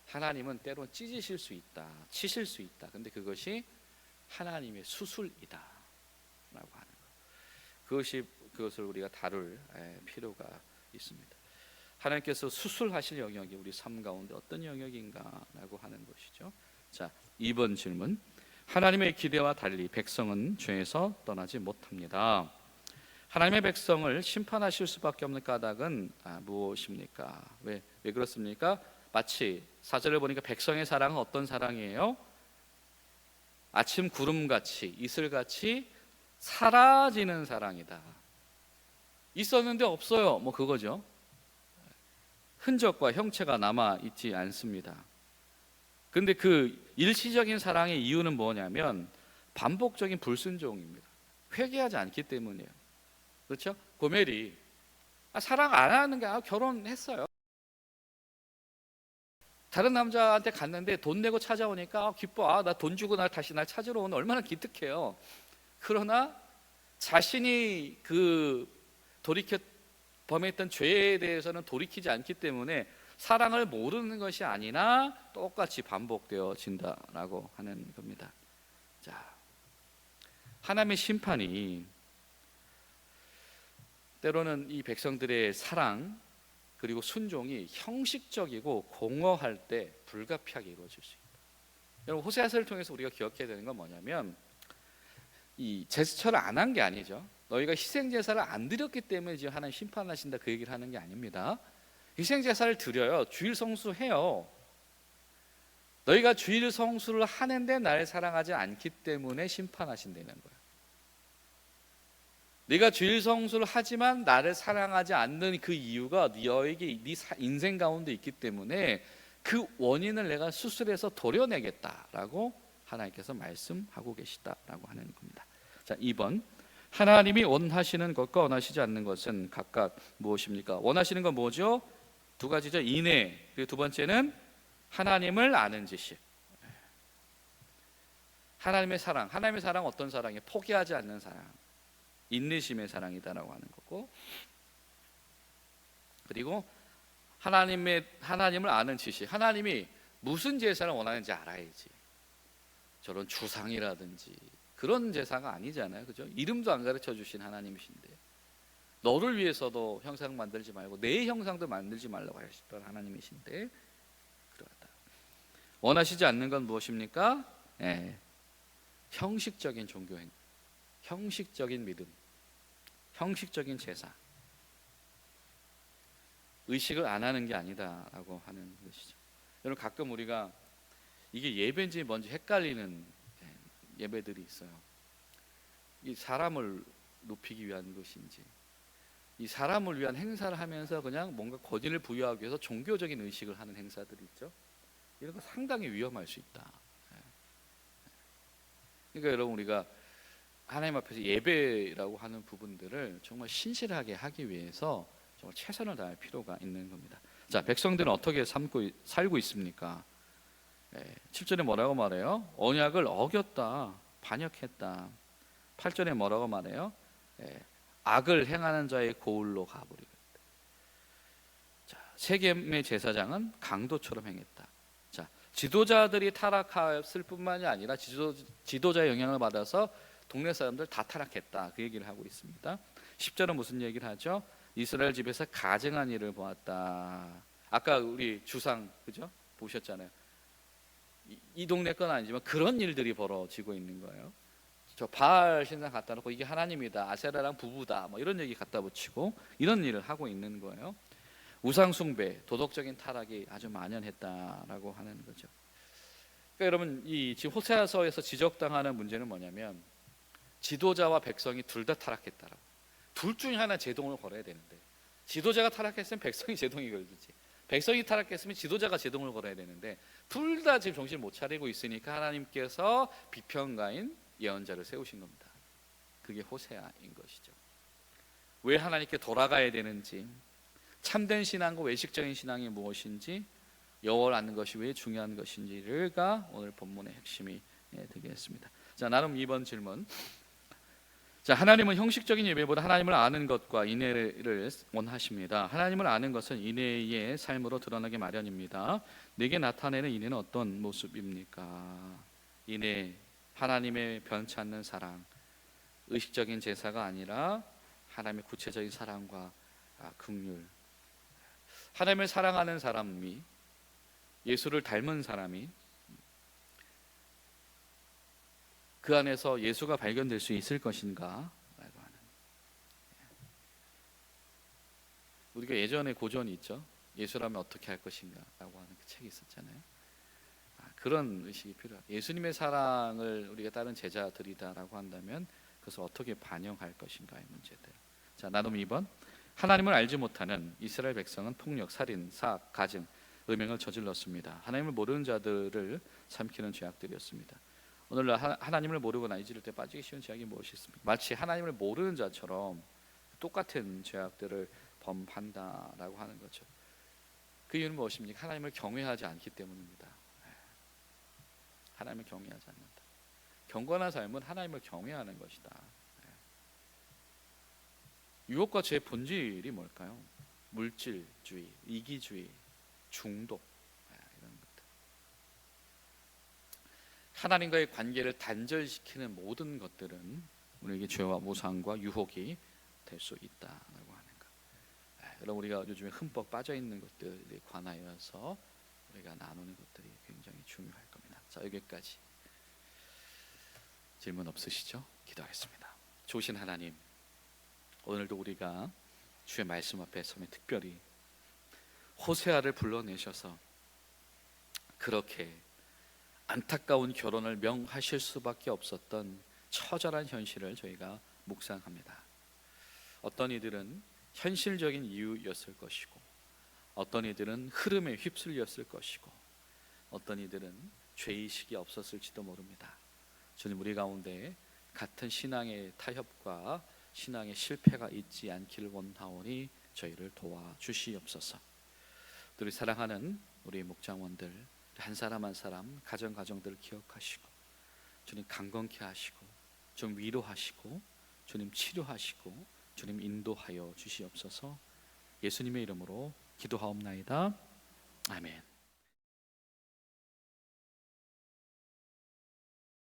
하나님은 때론 찢으실 수 있다, 치실 수 있다. 근데 그것이 하나님의 수술이다 라고 하는 것. 그것을 우리가 다룰 필요가 있습니다. 하나님께서 수술하실 영역이 우리 삶 가운데 어떤 영역인가라고 하는 것이죠. 자, 2번 질문. 하나님의 기대와 달리 백성은 죄에서 떠나지 못합니다. 하나님의 백성을 심판하실 수밖에 없는 까닭은 무엇입니까? 왜 그렇습니까? 마치 4절을 보니까 백성의 사랑은 어떤 사랑이에요? 아침 구름같이, 이슬같이 사라지는 사랑이다. 있었는데 없어요, 그거죠. 흔적과 형체가 남아있지 않습니다. 근데 그 일시적인 사랑의 이유는 뭐냐면 반복적인 불순종입니다. 회개하지 않기 때문이에요. 그렇죠? 고멜이 사랑 안 하는 게 결혼했어요. 다른 남자한테 갔는데 돈 내고 찾아오니까 기뻐. 나 돈 주고 다시 날 찾으러 오는 얼마나 기특해요. 그러나 자신이 돌이켜 범했던 죄에 대해서는 돌이키지 않기 때문에 사랑을 모르는 것이 아니나 똑같이 반복되어진다라고 하는 겁니다. 자, 하나님의 심판이 때로는 이 백성들의 사랑 그리고 순종이 형식적이고 공허할 때 불가피하게 이루어질 수 있다. 여러분, 호세아서를 통해서 우리가 기억해야 되는 건 뭐냐면 이 제스처를 안 한 게 아니죠. 너희가 희생 제사를 안 드렸기 때문에 지금 하나님 심판하신다, 그 얘기를 하는 게 아닙니다. 희생 제사를 드려요. 주일 성수해요. 너희가 주일 성수를 하는데 나를 사랑하지 않기 때문에 심판하신다는 거예요. 네가 주일 성수를 하지만 나를 사랑하지 않는 그 이유가 너에게 네 인생 가운데 있기 때문에 그 원인을 내가 수술해서 도려내겠다라고 하나님께서 말씀하고 계시다라고 하는 겁니다. 자, 2번, 하나님이 원하시는 것과 원하시지 않는 것은 각각 무엇입니까? 원하시는 건 뭐죠? 두 가지죠. 인애, 그리고 두 번째는 하나님을 아는 지식. 하나님의 사랑, 하나님의 사랑 어떤 사랑이에요? 포기하지 않는 사랑, 인내심의 사랑이다라고 하는 거고, 그리고 하나님을 아는 지식. 하나님이 무슨 제사를 원하는지 알아야지. 저런 주상이라든지 그런 제사가 아니잖아요, 그죠? 이름도 안 가르쳐 주신 하나님이신데 너를 위해서도 형상 만들지 말고 내 형상도 만들지 말라고 하셨던 하나님이신데 그러하다. 원하시지 않는 건 무엇입니까? 형식적인 종교행, 형식적인 믿음, 형식적인 제사, 의식을 안 하는 게 아니다라고 하는 것이죠. 여러분, 가끔 우리가 이게 예배인지 뭔지 헷갈리는 예배들이 있어요. 이 사람을 높이기 위한 것인지, 이 사람을 위한 행사를 하면서 그냥 뭔가 권위를 부여하기 위해서 종교적인 의식을 하는 행사들이 있죠. 이런 거 상당히 위험할 수 있다. 그러니까 여러분, 우리가 하나님 앞에서 예배라고 하는 부분들을 정말 신실하게 하기 위해서 정말 최선을 다할 필요가 있는 겁니다. 자, 백성들은 어떻게 살고 있습니까? 7절에 뭐라고 말해요? 언약을 어겼다, 반역했다. 8절에 뭐라고 말해요? 악을 행하는 자의 고을로 가버리겠다. 자, 세겜의 제사장은 강도처럼 행했다. 자, 지도자들이 타락했을 뿐만이 아니라 지도자의 영향을 받아서 동네 사람들 다 타락했다, 그 얘기를 하고 있습니다. 10절은 무슨 얘기를 하죠? 이스라엘 집에서 가증한 일을 보았다. 아까 우리 주상, 그죠? 보셨잖아요. 이 동네 건 아니지만 그런 일들이 벌어지고 있는 거예요. 저 바알 신상 갖다 놓고 이게 하나님이다, 아세라랑 부부다, 뭐 이런 얘기 갖다 붙이고 이런 일을 하고 있는 거예요. 우상 숭배, 도덕적인 타락이 아주 만연했다라고 하는 거죠. 그러니까 여러분, 이 지금 호세아서에서 지적당하는 문제는 뭐냐면 지도자와 백성이 둘 다 타락했다라고. 둘 중에 하나 제동을 걸어야 되는데 지도자가 타락했으면 백성이 제동이 걸리지. 백성이 타락했으면 지도자가 제동을 걸어야 되는데 둘 다 지금 정신 못 차리고 있으니까 하나님께서 비평가인 예언자를 세우신 겁니다. 그게 호세아인 것이죠. 왜 하나님께 돌아가야 되는지, 참된 신앙과 외식적인 신앙이 무엇인지, 여호와를 아는 것이 왜 중요한 것인지가 오늘 본문의 핵심이 되겠습니다. 자, 나름 2번 질문. 자, 하나님은 형식적인 예배보다 하나님을 아는 것과 인내를 원하십니다. 하나님을 아는 것은 인내의 삶으로 드러나기 마련입니다. 내게 나타내는 인내는 어떤 모습입니까? 인내, 하나님의 변치 않는 사랑, 의식적인 제사가 아니라 하나님의 구체적인 사랑과 긍휼. 하나님을 사랑하는 사람이, 예수를 닮은 사람이 그 안에서 예수가 발견될 수 있을 것인가? 라고 하는. 우리가 예전에 고전이 있죠. 예수라면 어떻게 할 것인가? 라고 하는 그 책이 있었잖아요. 그런 의식이 필요해요. 예수님의 사랑을 우리가 다른 제자들이다라고 한다면 그것을 어떻게 반영할 것인가의 문제들. 자, 나눔 2번. 하나님을 알지 못하는 이스라엘 백성은 폭력, 살인, 사악, 가증, 음행을 저질렀습니다. 하나님을 모르는 자들을 삼키는 죄악들이었습니다. 오늘날 하나님을 모르거나 이지를 때 빠지기 쉬운 죄악이 무엇이 있습니까? 마치 하나님을 모르는 자처럼 똑같은 죄악들을 범한다라고 하는 거죠. 그 이유는 무엇입니까? 하나님을 경외하지 않기 때문입니다. 하나님을 경외하지 않는다. 경건한 삶은 하나님을 경외하는 것이다. 유혹과 죄의 본질이 뭘까요? 물질주의, 이기주의, 중독, 이런 것들. 하나님과의 관계를 단절시키는 모든 것들은 우리에게 죄와 모상과 유혹이 될 수 있다라고 하는 것. 여러분, 우리가 요즘에 흠뻑 빠져 있는 것들에 관하여서 우리가 나누는 것들이 굉장히 중요할 겁니다. 자, 여기까지. 질문 없으시죠? 기도하겠습니다. 좋으신 하나님, 오늘도 우리가 주의 말씀 앞에 서면 특별히 호세아를 불러내셔서 그렇게 안타까운 결혼을 명하실 수밖에 없었던 처절한 현실을 저희가 묵상합니다. 어떤 이들은 현실적인 이유였을 것이고, 어떤 이들은 흐름에 휩쓸렸을 것이고, 어떤 이들은 죄의식이 없었을지도 모릅니다. 주님, 우리 가운데 같은 신앙의 타협과 신앙의 실패가 있지 않기를 원하오니 저희를 도와주시옵소서. 우리 사랑하는 우리 목장원들 한 사람 한 사람 가정들을 기억하시고 주님 강건케 하시고 좀 위로하시고 주님 치료하시고 주님 인도하여 주시옵소서. 예수님의 이름으로 기도하옵나이다. 아멘.